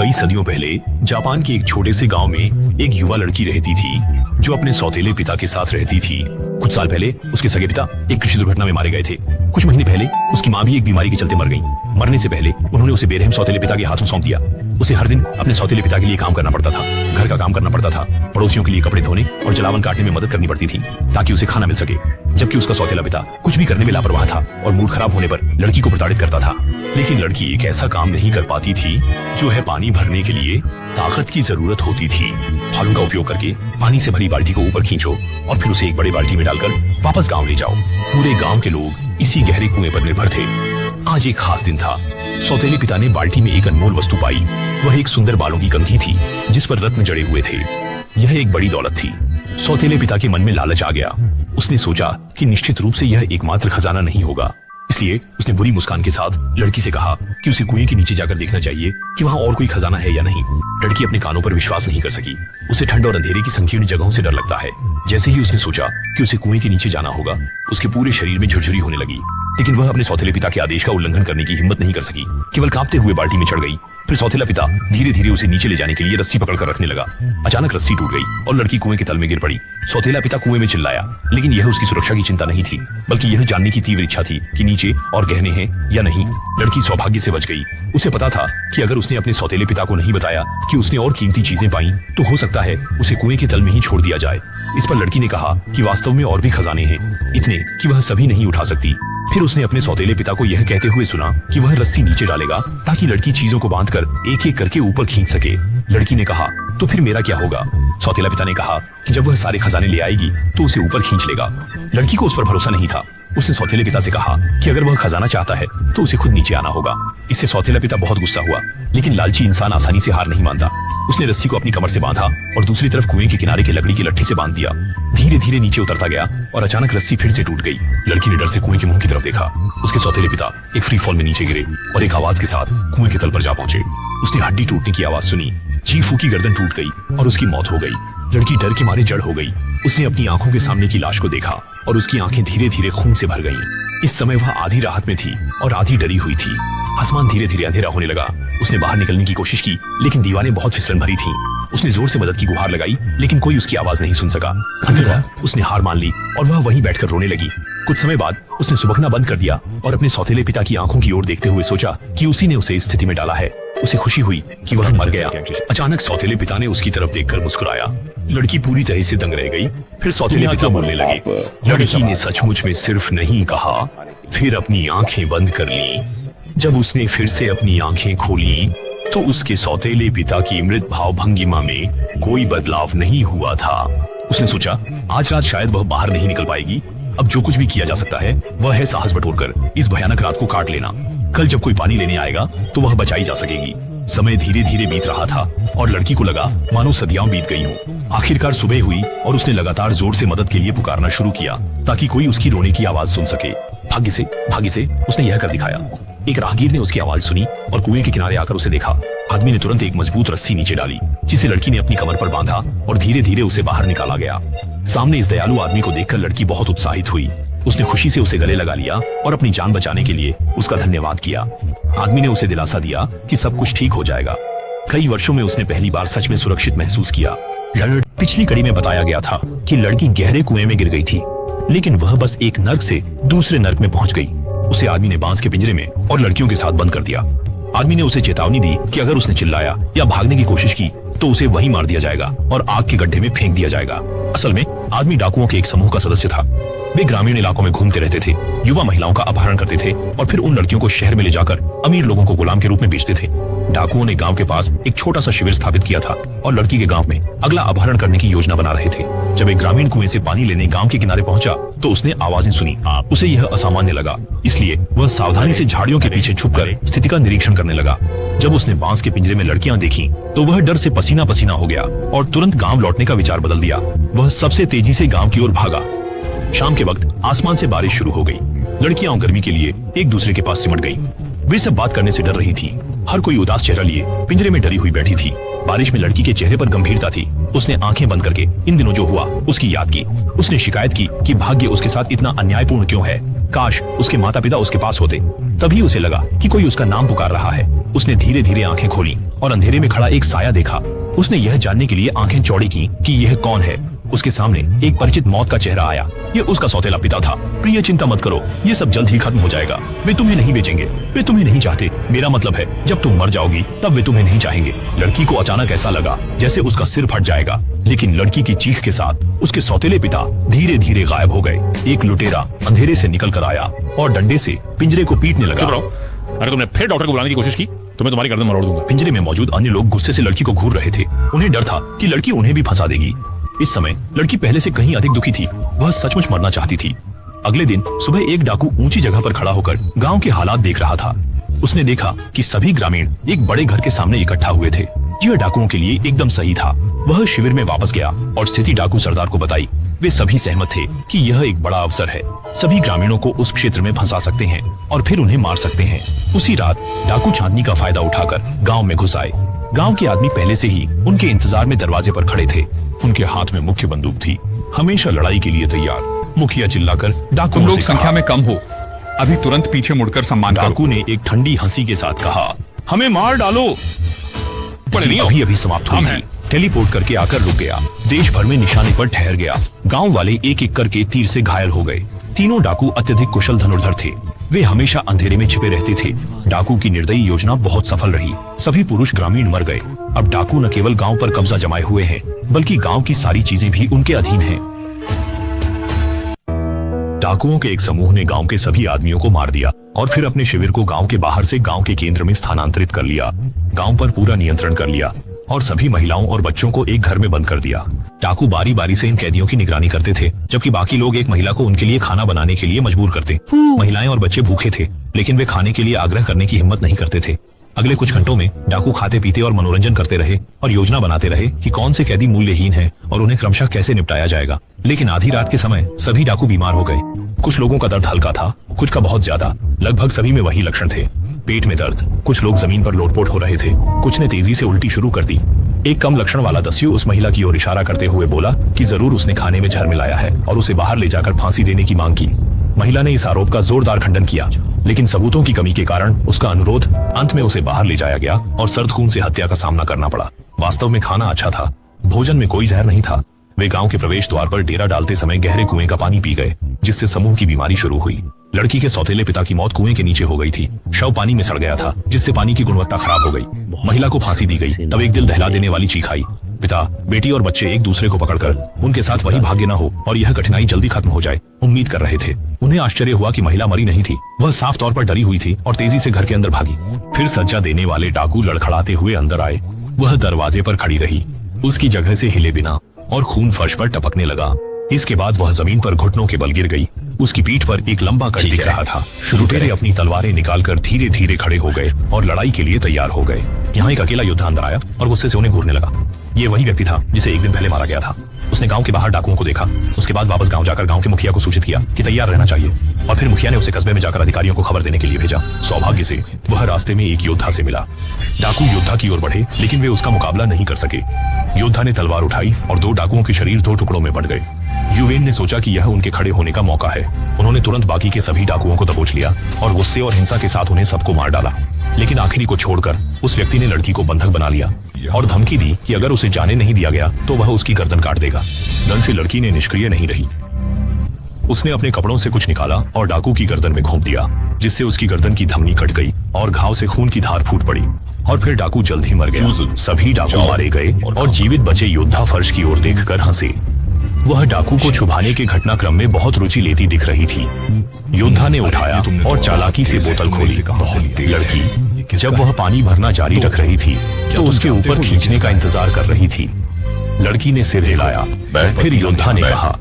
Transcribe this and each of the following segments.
कई सदियों पहले जापान के एक छोटे से गांव में एक युवा लड़की रहती थी जो अपने सौतेले पिता के साथ रहती थी। कुछ साल पहले उसके सगे पिता एक कृषि दुर्घटना में मारे गए थे। कुछ महीने पहले उसकी माँ भी एक बीमारी के चलते मर गई। मरने से पहले उन्होंने उसे बेरहम सौतेले पिता के हाथों सौंप दिया। उसे हर दिन अपने सौतेले पिता के लिए काम करना पड़ता था, घर का काम करना पड़ता था, पड़ोसियों के लिए कपड़े धोने और जलावन काटने में मदद करनी पड़ती थी ताकि उसे खाना मिल सके। जबकि उसका सौतेला पिता कुछ भी करने में लापरवाह था और मूड खराब होने पर लड़की को प्रताड़ित करता था। लेकिन लड़की एक ऐसा काम नहीं कर पाती थी जो है पानी भरने के लिए ताकत की जरूरत होती थी। फालून का उपयोग करके पानी से भरी बाल्टी को ऊपर खींचो और फिर उसे एक बड़े बाल्टी में डालकर वापस गांव ले जाओ। पूरे गांव के लोग इसी गहरे कुएं पर निर्भर थे। आज एक खास दिन था। सौतेले पिता ने बाल्टी में एक अनमोल वस्तु पाई। वह एक सुंदर बालों की कंघी थी जिस पर रत्न जड़े हुए थे। यह एक बड़ी दौलत थी। सौतेले पिता के मन में लालच आ गया। उसने सोचा कि निश्चित रूप से यह एकमात्र खजाना नहीं होगा, इसलिए उसने बुरी मुस्कान के साथ लड़की से कहा कि उसे कुएं के नीचे जाकर देखना चाहिए कि वहां और कोई खजाना है या नहीं। लड़की अपने कानों पर विश्वास नहीं कर सकी। उसे ठंड और अंधेरे की संकीर्ण जगहों से डर लगता है। जैसे ही उसने सोचा कि उसे कुएं के नीचे जाना होगा, उसके पूरे शरीर में झुरझुरी होने लगी। लेकिन वह अपने सौतेले पिता के आदेश का उल्लंघन करने की हिम्मत नहीं कर सकी। केवल कांपते हुए बाल्टी में चढ़ गई। फिर सौतेला पिता धीरे धीरे उसे नीचे ले जाने के लिए रस्सी पकड़कर रखने लगा। अचानक रस्सी टूट गई और लड़की कुएं के तल में गिर पड़ी। सौतेला पिता कुएं में चिल्लाया, लेकिन यह उसकी सुरक्षा की चिंता नहीं थी, बल्कि यह जानने की तीव्र इच्छा थी कि नीचे और गहने हैं या नहीं। लड़की सौभाग्य से बच गई। उसे पता था कि अगर उसने अपने सौतेले पिता को नहीं बताया कि उसने और कीमती चीजें पाई तो हो सकता है उसे कुएं के तल में ही छोड़ दिया जाए। इस पर लड़की ने कहा कि वास्तव में और भी खजाने हैं, इतने कि वह सभी नहीं उठा सकती। फिर उसने अपने सौतेले पिता को यह कहते हुए सुना कि वह रस्सी नीचे डालेगा ताकि लड़की चीजों को बांधकर एक एक करके ऊपर खींच सके। लड़की ने कहा, तो फिर मेरा क्या होगा? सौतेला पिता ने कहा कि जब वह सारे खजाने ले आएगी तो उसे ऊपर खींच लेगा। लड़की को उस पर भरोसा नहीं था। उसने सौतेले पिता से कहा कि अगर वह खजाना चाहता है तो उसे खुद नीचे आना होगा। इससे सौतेला पिता बहुत गुस्सा हुआ, लेकिन लालची इंसान आसानी से हार नहीं मानता। उसने रस्सी को अपनी कमर से बांधा और दूसरी तरफ कुएं के किनारे के लकड़ी की लट्ठी से बांध दिया। धीरे धीरे नीचे उतरता गया और अचानक रस्सी फिर से टूट गई। लड़की ने डर से कुएं के मुंह की तरफ देखा। उसके सौतेले पिता एक फ्री फॉल में नीचे गिरे और एक आवाज के साथ कुएं के तल पर जा पहुंचे। उसने हड्डी टूटने की आवाज सुनी। चीफू की गर्दन टूट गई और उसकी मौत हो गई। लड़की डर के मारे जड़ हो गई। उसने अपनी आंखों के सामने की लाश को देखा और उसकी आंखें धीरे धीरे खून से भर गईं। इस समय वह आधी राहत में थी और आधी डरी हुई थी। आसमान धीरे धीरे अंधेरा होने लगा। उसने बाहर निकलने की कोशिश की, लेकिन दीवारें बहुत फिसलन भरी थीं। उसने जोर से मदद की गुहार लगाई, लेकिन कोई उसकी आवाज नहीं सुन सका। अंततः उसने हार मान ली और वह वहीं बैठकर रोने लगी। कुछ समय बाद उसने सुबकना बंद कर दिया और अपने सौतेले पिता की आंखों की ओर देखते हुए सोचा कि उसी ने उसे इस स्थिति में डाला है। उसे खुशी हुई कि वह मर गया। अचानक सौतेले पिता ने उसकी तरफ देखकर मुस्कुराया। लड़की पूरी तरह से दंग रह गई। फिर सौतेले पिता बोलने लगे, लड़की ने सचमुच में सिर्फ नहीं कहा, फिर अपनी आंखें बंद कर ली। जब उसने फिर से अपनी आंखें खोली तो उसके सौतेले पिता की मृत भाव भंगिमा में कोई बदलाव नहीं हुआ था। उसने सोचा, आज रात शायद वह बाहर नहीं निकल पाएगी। अब जो कुछ भी किया जा सकता है वह है साहस बटोरकर इस भयानक रात को काट लेना। कल जब कोई पानी लेने आएगा तो वह बचाई जा सकेगी। समय धीरे धीरे बीत रहा था और लड़की को लगा मानो सदियां बीत गई हों। आखिरकार सुबह हुई और उसने लगातार जोर से मदद के लिए पुकारना शुरू किया ताकि कोई उसकी रोने की आवाज सुन सके। भाग्य से उसने यह कर दिखाया। एक राहगीर ने उसकी आवाज सुनी और कुएं के किनारे आकर उसे देखा। आदमी ने तुरंत एक मजबूत रस्सी नीचे डाली, जिसे लड़की ने अपनी कमर पर बांधा और धीरे धीरे उसे बाहर निकाला गया। सामने इस दयालु आदमी को देखकर लड़की बहुत उत्साहित हुई। उसने खुशी से उसे गले लगा लिया और अपनी जान बचाने के लिए उसका धन्यवाद किया। आदमी ने उसे दिलासा दिया कि सब कुछ ठीक हो जाएगा। कई वर्षों में उसने पहली बार सच में सुरक्षित महसूस किया। पिछली कड़ी में बताया गया था कि लड़की गहरे कुएं में गिर गई थी, लेकिन वह बस एक नर्क से दूसरे नर्क में पहुंच गई। उसे आदमी ने बांस के पिंजरे में और लड़कियों के साथ बंद कर दिया। आदमी ने उसे चेतावनी दी कि अगर उसने चिल्लाया या भागने की कोशिश की तो उसे वहीं मार दिया जाएगा और आग के गड्ढे में फेंक दिया जाएगा। असल में आदमी डाकुओं के एक समूह का सदस्य था। वे ग्रामीण इलाकों में घूमते रहते थे, युवा महिलाओं का अपहरण करते थे और फिर उन लड़कियों को शहर में ले जाकर अमीर लोगों को गुलाम के रूप में बेचते थे। डाकुओं ने गांव के पास एक छोटा सा शिविर स्थापित किया था और लड़की के गांव में अगला अपहरण करने की योजना बना रहे थे। जब एक ग्रामीण कुएं से पानी लेने गांव के किनारे पहुंचा तो उसने आवाजें सुनी। उसे यह असामान्य लगा, इसलिए वह सावधानी से झाड़ियों के पीछे छुपकर स्थिति का निरीक्षण करने लगा। जब उसने बांस के पिंजरे में लड़कियां देखी तो वह डर से पसीना पसीना हो गया और तुरंत गांव लौटने का विचार बदल दिया। वह सबसे तेजी से गांव की ओर भागा। शाम के वक्त आसमान से बारिश शुरू हो गई। लड़कियां गर्मी के लिए एक दूसरे के पास सिमट गईं। वे सब बात करने से डर रही थी। हर कोई उदास चेहरा लिए पिंजरे में डरी हुई बैठी थी। बारिश में लड़की के चेहरे पर गंभीरता थी। उसने आंखें बंद करके इन दिनों जो हुआ उसकी याद की। उसने शिकायत की कि भाग्य उसके साथ इतना अन्यायपूर्ण क्यों है। काश उसके माता पिता उसके पास होते। तभी उसे लगा कि कोई उसका नाम पुकार रहा है। उसने धीरे धीरे आंखें खोली और अंधेरे में खड़ा एक साया देखा। उसने यह जानने के लिए आंखें चौड़ी की कि यह कौन है। उसके सामने एक परिचित मौत का चेहरा आया। ये उसका सौतेला पिता था। प्रिय, चिंता मत करो, ये सब जल्द ही खत्म हो जाएगा। वे तुम्हें नहीं बेचेंगे, वे तुम्हें नहीं चाहते। मेरा मतलब है, जब तुम मर जाओगी तब वे तुम्हें नहीं चाहेंगे। लड़की को अचानक ऐसा लगा जैसे उसका सिर फट जाएगा, लेकिन लड़की की चीख के साथ उसके सौतेले पिता धीरे धीरे गायब हो गए। एक लुटेरा अंधेरे से निकल कर आया और डंडे से पिंजरे को पीटने लगा। अगर तुमने फिर डॉक्टर को बुलाने की कोशिश की तो मैं तुम्हारी गर्दन मरोड़ दूंगा। पिंजरे में मौजूद अन्य लोग गुस्से से लड़की को घूर रहे थे। उन्हें डर था कि लड़की उन्हें भी फंसा देगी। इस समय लड़की पहले से कहीं अधिक दुखी थी। वह सचमुच मरना चाहती थी। अगले दिन सुबह एक डाकू ऊंची जगह पर खड़ा होकर गांव के हालात देख रहा था। उसने देखा कि सभी ग्रामीण एक बड़े घर के सामने इकट्ठा हुए थे। यह डाकुओं के लिए एकदम सही था। वह शिविर में वापस गया और स्थिति डाकू सरदार को बताई। वे सभी सहमत थे कि यह एक बड़ा अवसर है। सभी ग्रामीणों को उस क्षेत्र में फंसा सकते हैं और फिर उन्हें मार सकते हैं। उसी रात डाकू चांदनी का फायदा उठाकर गांव में घुस आए। गांव के आदमी पहले से ही उनके इंतजार में दरवाजे पर खड़े थे। उनके हाथ में मुख्य बंदूक थी, हमेशा लड़ाई के लिए तैयार। मुखिया चिल्लाकर डाकुओं तुम लोग संख्या में कम हो, अभी तुरंत पीछे मुड़कर सम्मान करो। डाकू ने एक ठंडी हंसी के साथ कहा, हमें मार डालो। अभी अभी समाप्त हुई थी। टेलीपोर्ट करके आकर रुक गया। देश भर में निशाने पर ठहर गया। गांव वाले एक एक करके तीर से घायल हो गए। तीनों डाकू अत्यधिक कुशल धनुर्धर थे। वे हमेशा अंधेरे में छिपे रहते थे। डाकू की निर्दयी योजना बहुत सफल रही। सभी पुरुष ग्रामीण मर गए। अब डाकू न केवल गांव पर कब्जा जमाए हुए हैं, बल्कि गांव की सारी चीजें भी उनके अधीन हैं। डाकुओं के एक समूह ने गांव के सभी आदमियों को मार दिया और फिर अपने शिविर को गांव के बाहर से गांव के केंद्र में स्थानांतरित कर लिया। गांव पर पूरा नियंत्रण कर लिया और सभी महिलाओं और बच्चों को एक घर में बंद कर दिया। डाकू बारी बारी से इन कैदियों की निगरानी करते थे, जबकि बाकी लोग एक महिला को उनके लिए खाना बनाने के लिए मजबूर करते। महिलाएं और बच्चे भूखे थे, लेकिन वे खाने के लिए आग्रह करने की हिम्मत नहीं करते थे। अगले कुछ घंटों में डाकू खाते पीते और मनोरंजन करते रहे और योजना बनाते रहे कि कौन से कैदी मूल्यहीन हैं और उन्हें क्रमशः कैसे निपटाया जाएगा। लेकिन आधी रात के समय सभी डाकू बीमार हो गए। कुछ लोगों का दर्द हल्का था, कुछ का बहुत ज्यादा। लगभग सभी में वही लक्षण थे, पेट में दर्द। कुछ लोग जमीन पर लोटपोट हो रहे थे। कुछ ने तेजी से उल्टी शुरू कर दी। एक कम लक्षण वाला दस्यु उस महिला की ओर इशारा करते हुए बोला कि जरूर उसने खाने में जहर मिलाया है और उसे बाहर ले जाकर फांसी देने की मांग की। महिला ने इस आरोप का जोरदार खंडन किया, लेकिन सबूतों की कमी के कारण उसका अनुरोध अंत में उसे बाहर ले जाया गया और सर्द खून से हत्या का सामना करना पड़ा। वास्तव में खाना अच्छा था, भोजन में कोई जहर नहीं था। वे गांव के प्रवेश द्वार पर डेरा डालते समय गहरे कुएं का पानी पी गए, जिससे समूह की बीमारी शुरू हुई। लड़की के सौतेले पिता की मौत कुएं के नीचे हो गई थी। शव पानी में सड़ गया था, जिससे पानी की गुणवत्ता खराब हो गई। महिला को फांसी दी गई। तब एक दिल दहला देने वाली चीख आई। पिता, बेटी और बच्चे एक दूसरे को पकड़कर उनके साथ वही भाग्य न हो और यह कठिनाई जल्दी खत्म हो जाए उम्मीद कर रहे थे। उन्हें आश्चर्य हुआ कि महिला मरी नहीं थी। वह साफ तौर पर डरी हुई थी और तेजी से घर के अंदर भागी। फिर सज्जा देने वाले डाकू लड़खड़ाते हुए अंदर आए। वह दरवाजे पर खड़ी रही, उसकी जगह से हिले बिना, और खून फर्श पर टपकने लगा। इसके बाद वह जमीन पर घुटनों के बल गिर गई। उसकी पीठ पर एक लंबा कट दिख रहा था। लुटेरे अपनी तलवारें निकालकर धीरे धीरे खड़े हो गए और लड़ाई के लिए तैयार हो गए। यहाँ एक अकेला योद्धा अंदर आया और गुस्से से उन्हें घूरने लगा। ये वही व्यक्ति था जिसे एक दिन पहले मारा गया था। उसने गांव के बाहर डाकुओं को देखा। उसके बाद वापस गांव जाकर गांव के मुखिया को सूचित किया कि तैयार रहना चाहिए, और फिर मुखिया ने उसे कस्बे में जाकर अधिकारियों को खबर देने के लिए भेजा। सौभाग्य से वह रास्ते में एक योद्धा से मिला। डाकू योद्धा की ओर बढ़े, लेकिन वे उसका मुकाबला नहीं कर सके। योद्धा ने तलवार उठाई और दो डाकुओं के शरीर दो टुकड़ों में बंट गए। युवेन ने सोचा कि यह उनके खड़े होने का मौका है। उन्होंने तुरंत बाकी के सभी डाकुओं को दबोच लिया और गुस्से और हिंसा के साथ उन्हें सबको मार डाला। लेकिन आखिरी को छोड़कर उस व्यक्ति ने लड़की को बंधक बना लिया और धमकी दी कि अगर उसे जाने नहीं दिया गया तो वह उसकी गर्दन काट देगा। डर से लड़की ने निष्क्रिय नहीं रही। उसने अपने कपड़ों से कुछ निकाला और डाकू की गर्दन में घोंप दिया, जिससे उसकी गर्दन की धमनी कट गई और घाव से खून की धार फूट पड़ी। और फिर डाकू जल्द ही मर गया। सभी डाकू मारे गए और जीवित बचे योद्धा फर्श की ओर देखकर हंसे। वह डाकू को छुपाने के घटनाक्रम में बहुत रुचि लेती दिख रही थी। योद्धा ने उठाया और चालाकी से बोतल खोली। लड़की जब वह पानी भरना जारी रख रही थी तो उसके ऊपर खींचने का इंतजार कर रही थी। लड़की ने सिर हिलाया। फिर योद्धा ने कहा,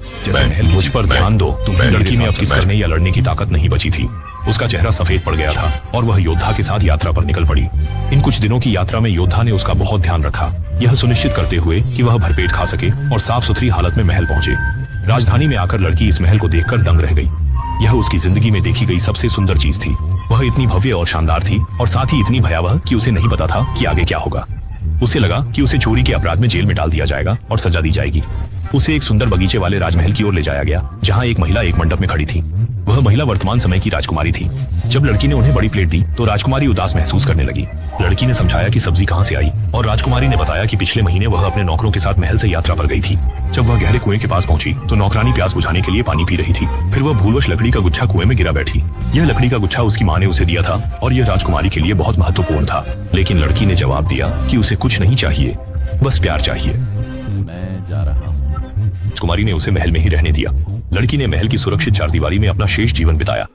मुझ पर ध्यान दो। लड़की में अब किस करने या लड़ने की ताकत नहीं बची थी। उसका चेहरा सफेद पड़ गया था और वह योद्धा के साथ यात्रा पर निकल पड़ी। इन कुछ दिनों की यात्रा में योद्धा ने उसका बहुत ध्यान रखा, यह सुनिश्चित करते हुए कि वह भरपेट खा सके और साफ सुथरी हालत में महल पहुंचे। राजधानी में आकर लड़की इस महल को देखकर दंग रह गई। यह उसकी जिंदगी में देखी गई सबसे सुंदर चीज थी। वह इतनी भव्य और शानदार थी और साथ ही इतनी भयावह कि उसे नहीं पता था कि आगे क्या होगा। उसे लगा कि उसे चोरी के अपराध में जेल में डाल दिया जाएगा और सजा दी जाएगी। उसे एक सुंदर बगीचे वाले राजमहल की ओर ले जाया गया, जहां एक महिला एक मंडप में खड़ी थी। वह महिला वर्तमान समय की राजकुमारी थी। जब लड़की ने उन्हें बड़ी प्लेट दी तो राजकुमारी उदास महसूस करने लगी। लड़की ने समझाया कि सब्जी कहाँ से आई और राजकुमारी ने बताया कि पिछले महीने वह अपने नौकरों के साथ महल से यात्रा पर गई थी। जब वह गहरे कुएं के पास पहुंची तो नौकरानी प्यास बुझाने के लिए पानी पी रही थी। फिर वह भूलवश लकड़ी का गुच्छा कुएं में गिरा बैठी। यह लकड़ी का गुच्छा उसकी माँ ने उसे दिया था और यह राजकुमारी के लिए बहुत महत्वपूर्ण था। लेकिन लड़की ने जवाब दिया कि उसे कुछ नहीं चाहिए, बस प्यार चाहिए। मैं जा रहा हूँ। राजकुमारी ने उसे महल में ही रहने दिया। लड़की ने महल की सुरक्षित चारदीवारी में अपना शेष जीवन बिताया।